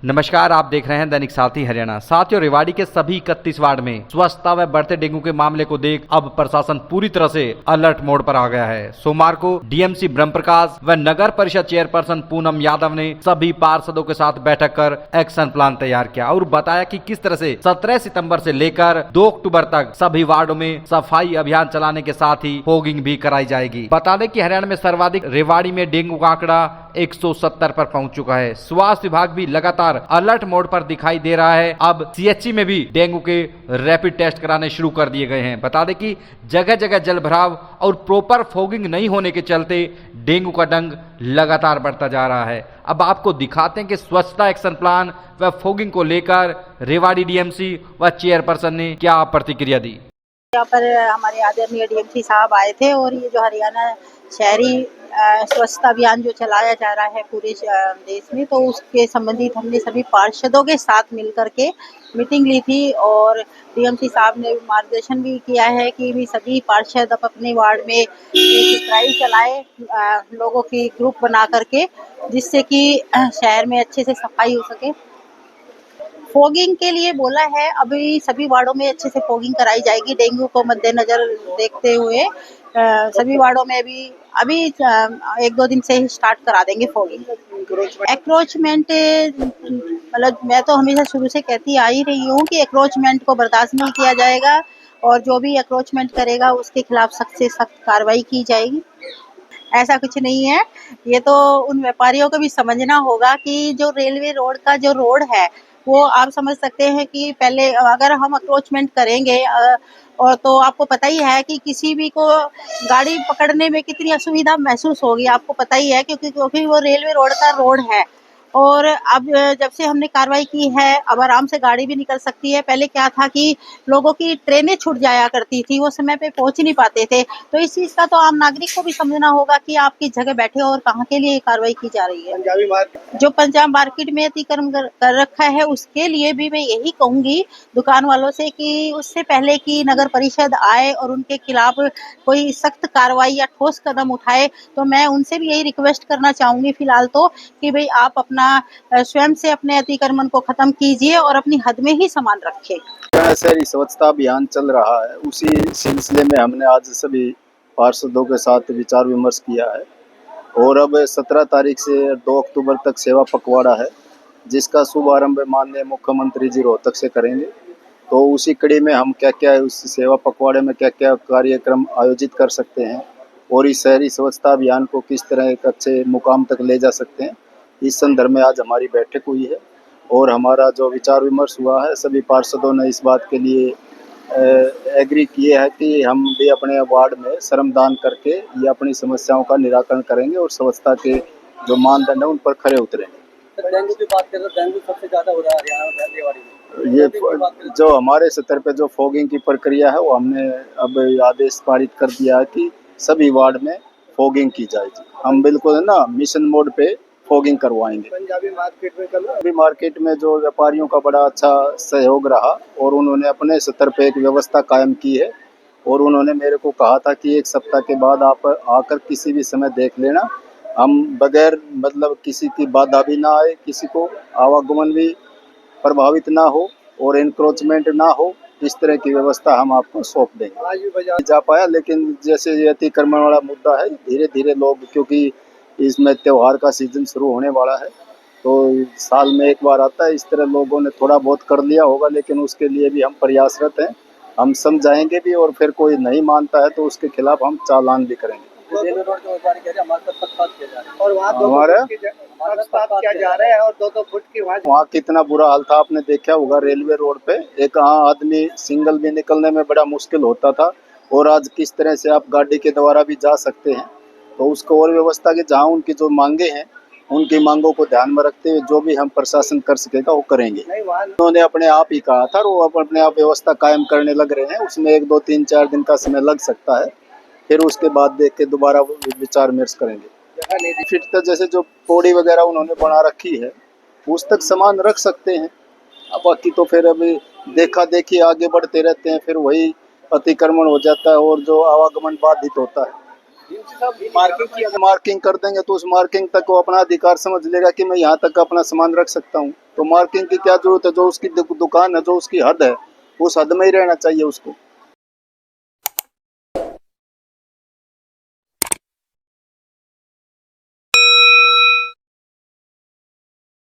नमस्कार, आप देख रहे हैं दैनिक साथी हरियाणा। साथियों, रेवाड़ी के सभी 31 वार्ड में स्वच्छता व बढ़ते डेंगू के मामले को देख अब प्रशासन पूरी तरह से अलर्ट मोड पर आ गया है। सोमवार को डीएमसी ब्रह्म प्रकाश व नगर परिषद चेयरपर्सन पूनम यादव ने सभी पार्षदों के साथ बैठक कर एक्शन प्लान तैयार किया और बताया कि किस तरह से 17 सितंबर से लेकर 2 अक्टूबर तक सभी वार्डो में सफाई अभियान चलाने के साथ ही फॉगिंग भी कराई जाएगी। बता दें कि हरियाणा में सर्वाधिक रेवाड़ी में डेंगू का आंकड़ा 170 पर पहुंच चुका है। स्वास्थ्य विभाग भी लगातार अलर्ट मोड पर दिखाई दे रहा है। अब सीएचसी में भी डेंगू के रैपिड टेस्ट कराने शुरू कर दिए गए हैं। बता दें कि जगह जगह जल भराव और प्रॉपर फॉगिंग नहीं होने के चलते डेंगू का डंग लगातार बढ़ता जा रहा है। अब आपको दिखाते हैं कि स्वच्छता एक्शन प्लान व फॉगिंग को लेकर रेवाड़ी डीएमसी व चेयरपर्सन ने क्या प्रतिक्रिया दी। यहाँ पर हमारे आदरणीय डीएमसी साहब आए थे और ये जो हरियाणा शहरी स्वच्छता अभियान जो चलाया जा रहा है पूरे देश में, तो उसके संबंधित हमने सभी पार्षदों के साथ मिलकर के मीटिंग ली थी और डीएमसी साहब ने मार्गदर्शन भी किया है कि भी सभी पार्षद अपने वार्ड में एक ड्राइव चलाए लोगों की ग्रुप बना करके, जिससे कि शहर में अच्छे से सफाई हो सके। फॉगिंग के लिए बोला है, अभी सभी वार्डों में अच्छे से फॉगिंग कराई जाएगी। डेंगू को मद्देनजर देखते हुए सभी वार्डों में भी अभी 1-2 दिन से ही स्टार्ट करा देंगे फॉगिंग। एक्रोचमेंट मतलब मैं तो हमेशा शुरू से कहती आ ही रही हूँ कि एक्रोचमेंट को बर्दाश्त नहीं किया जाएगा और जो भी एक्रोचमेंट करेगा उसके खिलाफ सख्त से सख्त कार्रवाई की जाएगी। ऐसा कुछ नहीं है, ये तो उन व्यापारियों को भी समझना होगा कि जो रेलवे रोड का जो रोड है वो आप समझ सकते हैं कि पहले अगर हम अप्रोचमेंट करेंगे और तो आपको पता ही है कि किसी भी को गाड़ी पकड़ने में कितनी असुविधा महसूस होगी, आपको पता ही है क्योंकि वो रेलवे रोड का रोड है। और अब जब से हमने कार्रवाई की है अब आराम से गाड़ी भी निकल सकती है। पहले क्या था कि लोगों की ट्रेनें छूट जाया करती थी, वो समय पे पहुंच नहीं पाते थे, तो इस चीज का तो आम नागरिक को भी समझना होगा कि आप किस जगह बैठे हो और कहाँ के लिए कार्रवाई की जा रही है। जो पंजाब मार्केट में अतिक्रमण कर रखा है उसके लिए भी मैं यही कहूंगी दुकान वालों से कि उससे पहले कि नगर परिषद आए और उनके खिलाफ कोई सख्त कार्रवाई या ठोस कदम उठाए, तो मैं उनसे भी यही रिक्वेस्ट करना चाहूंगी फिलहाल तो कि भाई आप अपना स्वयं से अपने अतिक्रमण को खत्म कीजिए और अपनी हद में ही सामान रखें। शहरी स्वच्छता अभियान चल रहा है, उसी सिलसिले में हमने आज सभी पार्षदों के साथ विचार विमर्श किया है और अब 17 तारीख से 2 अक्टूबर तक सेवा पखवाड़ा है, जिसका शुभारंभ माननीय मुख्यमंत्री जी रोहतक से करेंगे। तो उसी कड़ी में हम क्या क्या उस सेवा पखवाड़े में क्या क्या कार्यक्रम आयोजित कर सकते हैं और इस शहरी स्वच्छता अभियान को किस तरह एक अच्छे मुकाम तक ले जा सकते हैं, इस संदर्भ में आज हमारी बैठक हुई है और हमारा जो विचार विमर्श हुआ है, सभी पार्षदों ने इस बात के लिए एग्री किए हैं कि हम भी अपने वार्ड में श्रमदान करके ये अपनी समस्याओं का निराकरण करेंगे और स्वच्छता के जो मानदंड है उन पर खरे उतरेंगे। डेंगू की बात करें तो डेंगू सबसे ज्यादा हो रहा है हरियाणा में, रेवाड़ी में। ये जो हमारे स्तर पे जो फॉगिंग की प्रक्रिया है वो हमने अब आदेश पारित कर दिया है कि सभी वार्ड में फॉगिंग की जाएगी। हम बिल्कुल ना मिशन मोड पे फॉगिंग करवाएंगे। पंजाबी मार्केट में जो व्यापारियों का बड़ा अच्छा सहयोग रहा और उन्होंने अपने स्तर पे एक व्यवस्था कायम की है और उन्होंने मेरे को कहा था कि 1 सप्ताह के बाद आप आकर किसी भी समय देख लेना, हम बगैर मतलब किसी की बाधा भी ना आए, किसी को आवागमन भी प्रभावित ना हो और एनक्रोचमेंट ना हो, इस तरह की व्यवस्था हम आपको सौंप देंगे। आज भी बाजार जा पाया, लेकिन जैसे ये अतिक्रमण वाला मुद्दा है, धीरे धीरे लोग, क्योंकि इसमें त्योहार का सीजन शुरू होने वाला है तो साल में एक बार आता है, इस तरह लोगों ने थोड़ा बहुत कर लिया होगा, लेकिन उसके लिए भी हम प्रयासरत हैं। हम समझाएंगे भी और फिर कोई नहीं मानता है तो उसके खिलाफ हम चालान भी करेंगे। और वहाँ कितना बुरा हाल था आपने देखा होगा। रेलवे रोड पे एक आदमी सिंगल भी निकलने में बड़ा मुश्किल होता था और आज किस तरह से आप गाड़ी के द्वारा भी जा सकते हैं। तो उसको और व्यवस्था के जहाँ उनकी जो मांगे हैं उनकी मांगों को ध्यान में रखते हुए जो भी हम प्रशासन कर सकेगा वो करेंगे। उन्होंने अपने आप ही कहा था, वो अपने आप व्यवस्था कायम करने लग रहे हैं। उसमें 1, 2, 3, 4 दिन का समय लग सकता है, फिर उसके बाद देख के दोबारा विचार विमर्श करेंगे। फिट तक जैसे जो पौड़ी वगैरह उन्होंने बना रखी है उस तक सामान रख सकते हैं। अब बाकी तो फिर अभी देखा देखी आगे बढ़ते रहते हैं, फिर वही अतिक्रमण हो जाता है और जो आवागमन बाधित होता है। मार्किंग कर देंगे तो उस मार्किंग तक वो अपना अधिकार समझ लेगा कि मैं यहाँ तक अपना सामान रख सकता हूँ। तो मार्किंग की क्या जरूरत है? जो उसकी दुकान है, जो उसकी हद है, उस हद में ही रहना चाहिए उसको।